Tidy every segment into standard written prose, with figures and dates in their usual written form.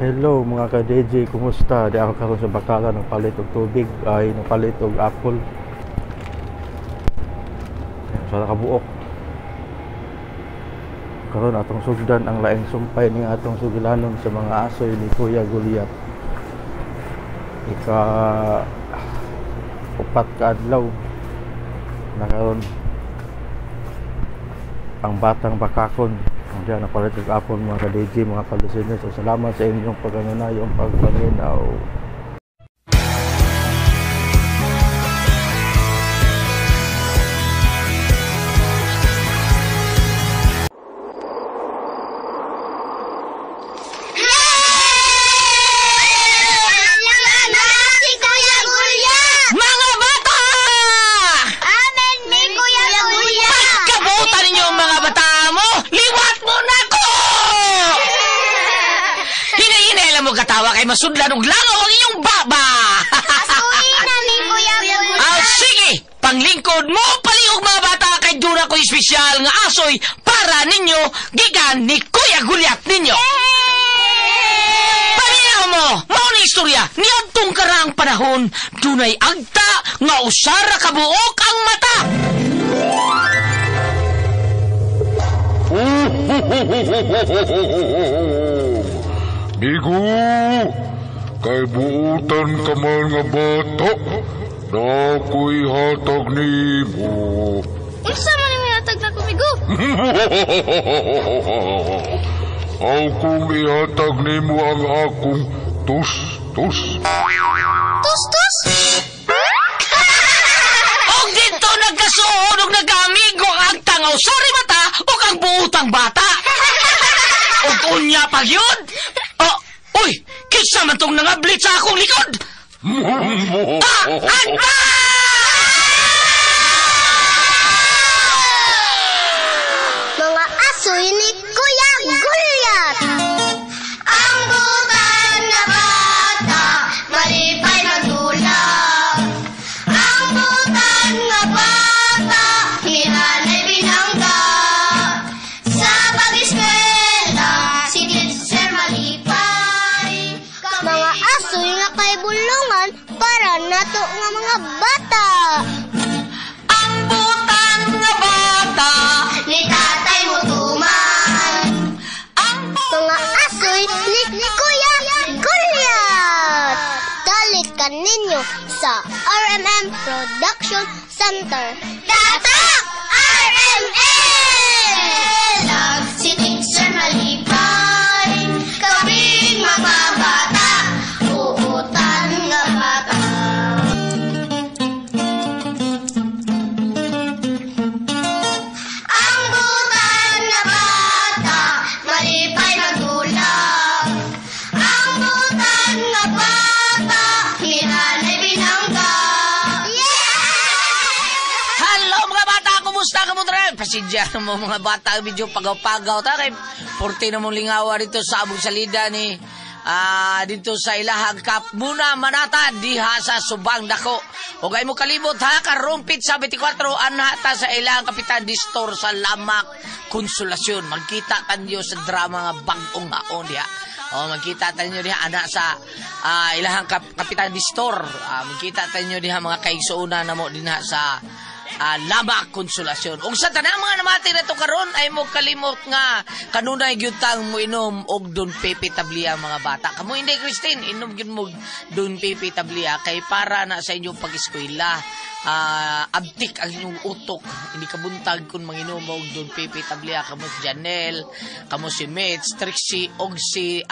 Hello mga ka-DJ, kumusta? Di ako karon sa Bakalan ng palit og tubig ay napalit og apple. Sa nakabuok. Karon atong sugdan ang laing sumpay ning atong sugilanon sa mga asoy ni Kuya Gulyat. Ika upat ka adlaw na karon ang batang bakakon. Diyan napalit ang apple mga ka-DJ, mga ka-listeners. So, salamat sa inyong pagkanunayong pagpanginaw. Katawa kay masudlan og langaw ang inyong baba. Asuhin namin, Kuya Gulyat. Sige, panglingkod mo palihog mga bata kay dura ko espesyal nga asoy para ninyo gigan ni Kuya Gulyat ninyo. Paminaw mo, mao ni istorya niadtong karang panahon dunay agta nga usara ka buok ang mata. Migo, kay buutan ka man nga bata, na ako'y hatag ni mo. Unsa man yung hatag na kumigo? Akong ihatag ni mo ang akong tus-tus. Tus-tus? Og dito nagkasuod og nagamigo ang tangaw sari mata o kang buutang bata. Og unya pa yun? Uy! Kisa man tong nangablit sa akong likod! Mga asoy ni Kuya Gulyat. Ang butan na bata, malipay magdulang. Ang butan na bata, hinanay binangga. Sa pag-eskwela, si Teacher malipay. Mga asoy nga kay bulungan para nato nga mga bata. Ang butan nga bata! Ni Tatay Mutuman. Mga asoy ni Kuya Gulyat. Dalikan ninyo sa RMM Production Center. Tatak! RMM! Si Teacher malipay. Kaming mga bata. Uutan nga bata. Ang butan na bata, malipay magdulang. Ang butan na bata, hinanay binangga. Hello mga bata! Kumusta ka mo tren? Pasidya mo mga bata, medyo pagaw-pagaw ta kay 40 na mong lingawa dito sa abong salida ni dito sa Ilahag Kap muna manata diha sa Subang Dako. O gay mo kalibot ha, karumpit sa 24 anata sa Ilahang Kapitan di Store sa Lamak Konsolasyon. Magkita tanyo sa drama nga bagong haon diha. O magkita tanyo diha ana sa Ilahang Kapitan di Store. Magkita tanyo diha mga kaigsuuna na mo dinha sa Lamak Konsolasyon. Ug sa tanang mga namati nato karon ay mo kalimot nga kanunay gyud tang mo inom og Don Pepe Tablia mga bata. Kamo hindi Christine, inom gyud mo Don Pepe Tablia kay para na sa inyong pag-eskwela. Abtik ang inyong utok. Hindi ka buntag kung manginom og Don Pepe Tablia. Kamo si Janelle, kamo si Mitch, Trixie og si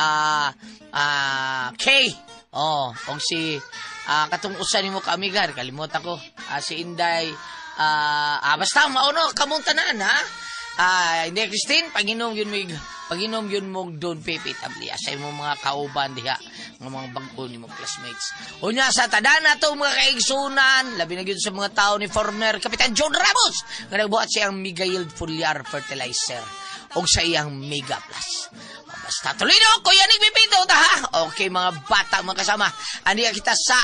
Kay. Og si katong usa nimo ka amigar, kalimot ako. Si Inday basta mauno kamong tanan ha. Hindi Christine, paginom yun mo Don Pepe Tablia sa imong mga kauban diha ng mga bag-o ni mga classmates. Unya sa tanan nato mga kaigsunan, labi na gyud sa mga tao ni former Kapitan John Ramos nga nagbuhat siyang Mega Yield Foliar Fertilizer og sa iyang Mega Plus. Basta tuloy na, kuya nagpipito ta ha. Okay mga bata mga kasama, andi kita sa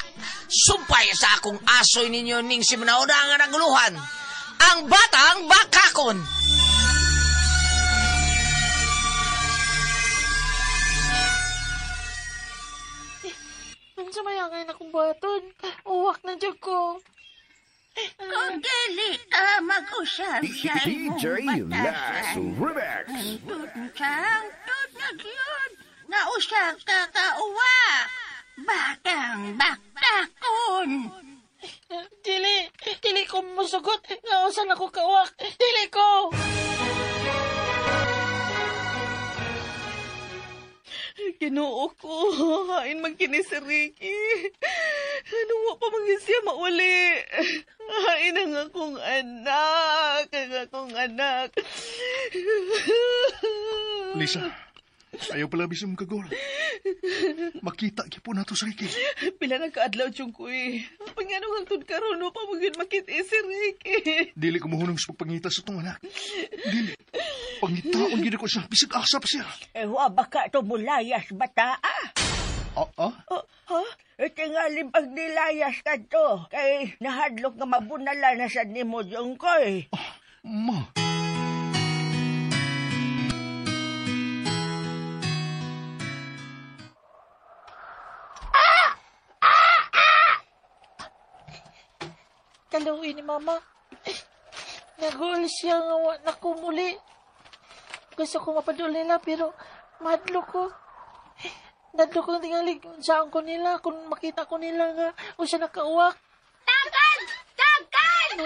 sumpay sa akong asoy ninyo ning simunauna nga naguluhan. Ang batang bakakon. sa mayangan akong buhaton. Uwak na dyan ko. Kung dili ka mag-usap sa imong DJ Lax batasan, Remix. hangtod na yun. Nausap ka kauwa. Batang baktakon. Dili ko musugot. Nausan ako kawak. Dili ko. Ginoo ko. Hain man kini si Ricky. Anong wa pa man siya mauli. Hain ang akong anak. Ang akong anak. Lisa, ayaw pala bisong kagol. Makita ki po nato sa Ricky. Pila na kaadlaw tiyong ko eh. Panganong hangtod karon no pa magin makita si Ricky. Dili ko mahunong sa pagpangita sa tong anak. Dili. Pangitaon gid ko siya. Bisag asa pa siya. Wa baka to mulayas bata Ah? Ha? Tingalim pag nilayas ka to. Kay nahadlok nga mabunala na sa nimo yung koy. Ma. Kaluwi ni Mama. Nagul siya nga wa na ko muli. Gusto ko mapadul nila pero madlo ko. Nadlo ko tingali saan ko nila kung makita ko nila nga o siya nakauwak. Dagan! Dagan!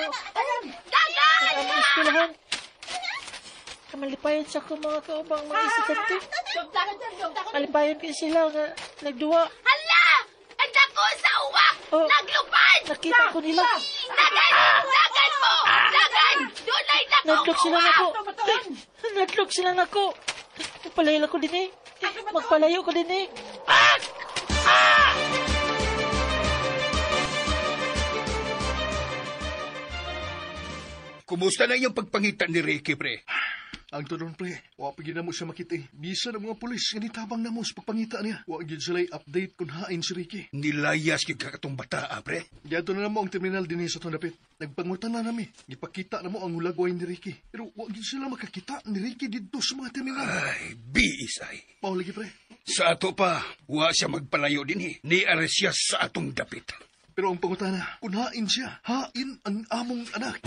Dagan! Ang iskulahan. Kamalipayan sa ko mga kaubang mga isikanto. Malipayan ko sila nga nagduwa. Hala! Ang dako sa uwak! Oh. Naglupad! Nakita ko nila. Dagan! Dagan mo! Dagan! Dunay dako! Nadlok sila nako. Nadlok sila nako. Magpalayo ko din eh. Magpalayo ko din eh. Kumusta na yung pagpangita ni Ricky, pre? Ang tunon pre, wa pa gid na mo siya makita. Bisa ng mga pulis nga nitabang na mo sa pagpangita niya. Wa gid sila update kung hain si Ricky. Nilayas yung kakatong bata, pre. Diyato na mo ang terminal din sa Tondapit. Nagpangutan na nami. Gipakita na mo ang hulagway ni Ricky. Pero wa gid sila makakita ni Ricky dito sa mga terminal. Ay, biis ay. Mao lagi pre. Sa ato pa, wa siya magpalayo din eh. Ni-ares siya sa atong dapit. Pero ang pangutana, kung hain siya, hain ang among anak.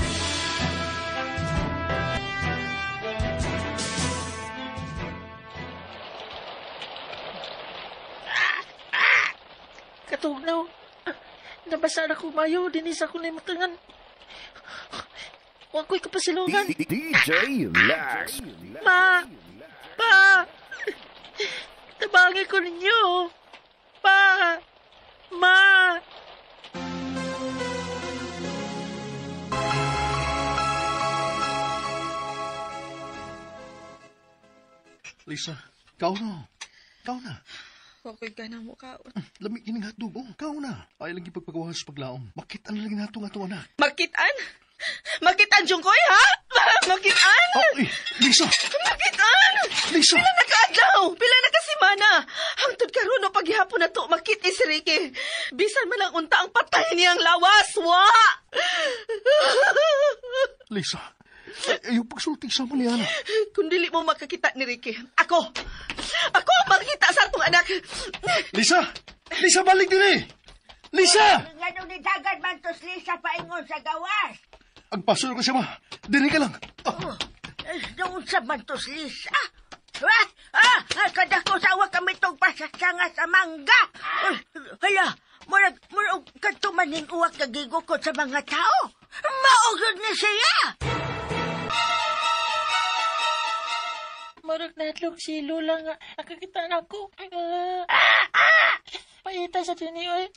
Katugnaw. Nabasa na ko mayo. Dinis ako na matangan. Huwag ko'y kapasilungan. DJ Lax. Ma! Pa! Tabangin ko ninyo. Pa! Ma! Lisa, kau na. Kau na. Huwag ko'y ganang mukhaon. Lami kining hatdog. Oh, kau na. Ay lang ipagpagawas sa paglaom. Makita na lang nato nga to anak. Makitaan? Makitaan, Jungkoy, ha? Makitaan? Oh, Lisa! Makitaan! Lisa! Pila na kaadlaw! Pila na kasimana! Hangtod karon o paghihapon na to, makiti si Ricky. Bisan man lang unta ang patay niyang lawas, wa! Lisa, ayaw pagsulti sa mo niya na. Kung dili mo makakita ni Ricky, ako ang makikita sa atong anak. Lisa! Lisa, balik din eh! Lisa! Nga nung nitagan man to si Lisa paingon sa gawas. Ang paso ko siya ma. Diri ka lang. Doon sa man to si Lisa. Kada ko sa awa kami itong pasasanga sa mangga. Hala, murag katumaning uwak na gigukot sa mga tao. Maugod na siya. Marag natlog si Lola nga nakakita na ako. Paita sa tinioy.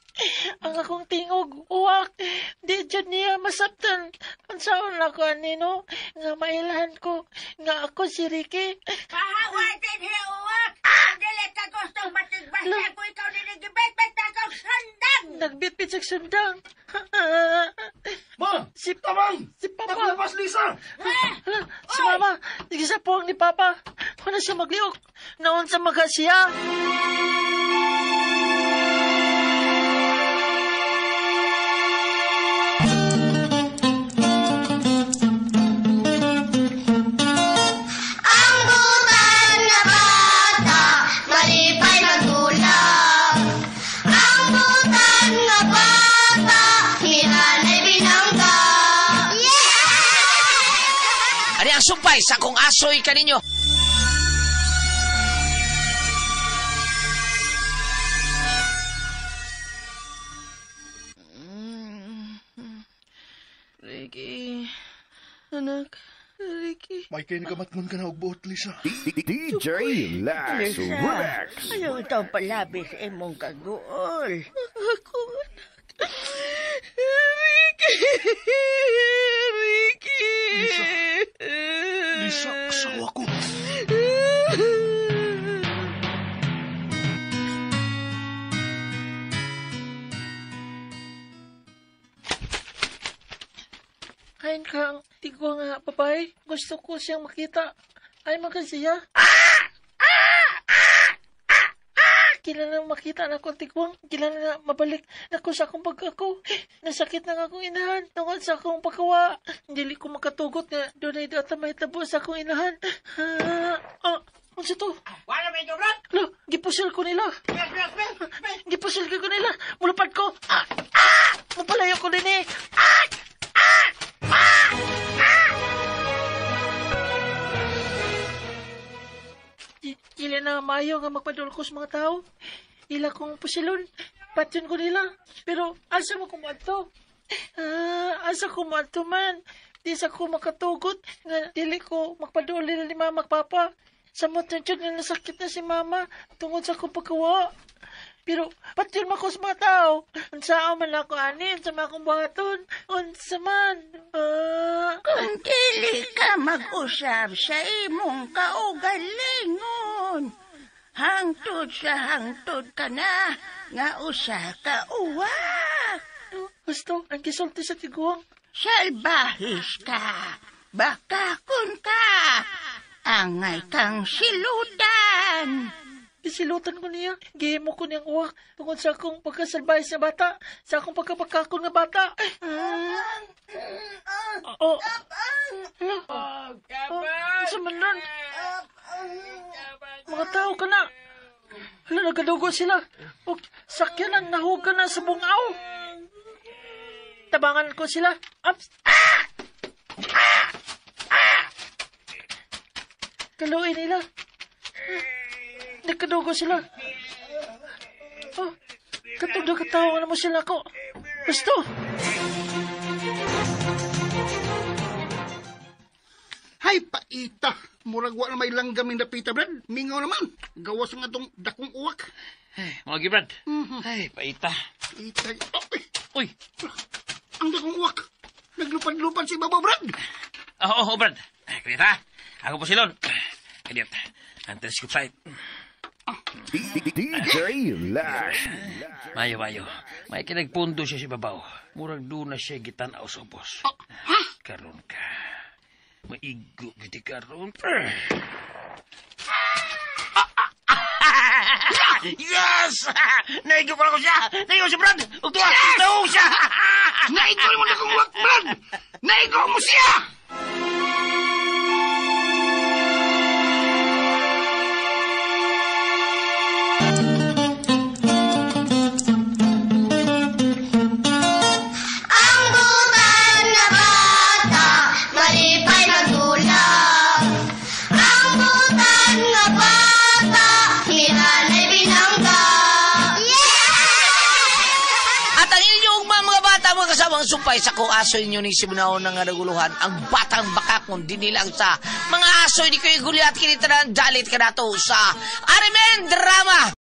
Ang akong tingog, uwak. Di dyan niya masaptan. Ang saon ako, anino. Nga mailahan ko. Nga ako si Ricky. Pahawatin siya uwak. Dili ka gustong matigbasa ko ikaw ninigibet-bet na kang sandang. Nagbitbit sa sundang. Ma! Si Tamang! Si Papa. Naglabas, Lisa! Hala, si Mama. Nagisapuang ni Papa. Kung na siya magliok. Naon sa maga siya. Ang butan na bata, malipay magulang. Ang butan sumpay sa kong asoy kaninyo. Ricky, anak, Ricky. May kayo nagamatngon ka na og buot, Lisa. DJ Lax Rex. Ano ito palabi sa imong kaguol? Ako, anak. Ricky! Ricky! Lisa, asawa ko. Kain ka ang tigwa nga, babae. Gusto ko siyang makita. Ay, magkasiya. Kailan na makita na akong tigwang. Kailan na mabalik na ko sa akong pagkako. Nasakit na nga akong inahan. Tungkol sa akong pagkawa. Hindi ko makatugot nga. Doon ay data may tabo sa akong inahan. Ano to? Wala ba ito, Brad? Lo, gipusil ko nila. Gipusil ko nila. Mulupad ko. Mapalayo ko din eh. Ila na mayo nga magpadulko sa mga tao. Ila kong pusilon. Patyon ko nila. Pero asa mo kumadto? Asa kumadto man. Di sa ko makatugot. Nga dili ko magpaduli na ni mama papa. Sa motan na nasakit na si mama. Tungod sa kong pagkawa. Pero patyon mo ko sa mga tao. Unsa man ako anin sa mga kong buhaton. Unsa man. Kung dili ka mag-usap sa imong kaugalingon, hangtod sa hangtod ka na, nga usa ka uwak. Gusto, ang gisulti sa tiguang. Salbahis ka, bakakon ka, angay kang silutan. Isilutan ko niya. Gihimo ko niyang uwak. Tungkol sa akong pagkasalbayas na bata. Sa akong pagkapagkakon na bata. Sa manon. Mga tao ka na. Hala, nagadugo sila. O, sakyan ang nahuga na sa bungaw. Tabangan ko sila. Ups. Kaluin nila. Nagkadugo sila. Oh, katong nakatawa na mo sila ko. Gusto. Hay, paita. Murag wa na may langgamin na pita, Brad. Mingaw naman. Gawas nga itong dakong uwak. Ay, mga gibrad. Ay, paita. Ita. Uy. Ang dakong uwak. Naglupad-lupad si Baba, Brad. Oo, Brad. Kanita, ako po silon. Kanita, ang telescope site. DJ Lax. Mayo. May kinagpundo siya si babaw. Murag doon na siya gitanaw sa ubos. Karon ka. Maigo giti karon. Yes! Naigo pa ako siya! Naigo si Brad! Ugtuwa! Naigo siya! Naigo mo na kong uwak, Brad! Naigo mo siya! Sumpay sa kong asoy inyo ni Simunao ng naguluhan ang batang bakakon dinilang sa mga asoy di kayo guliat kinitanan dalit ka na to sa Arimen Drama.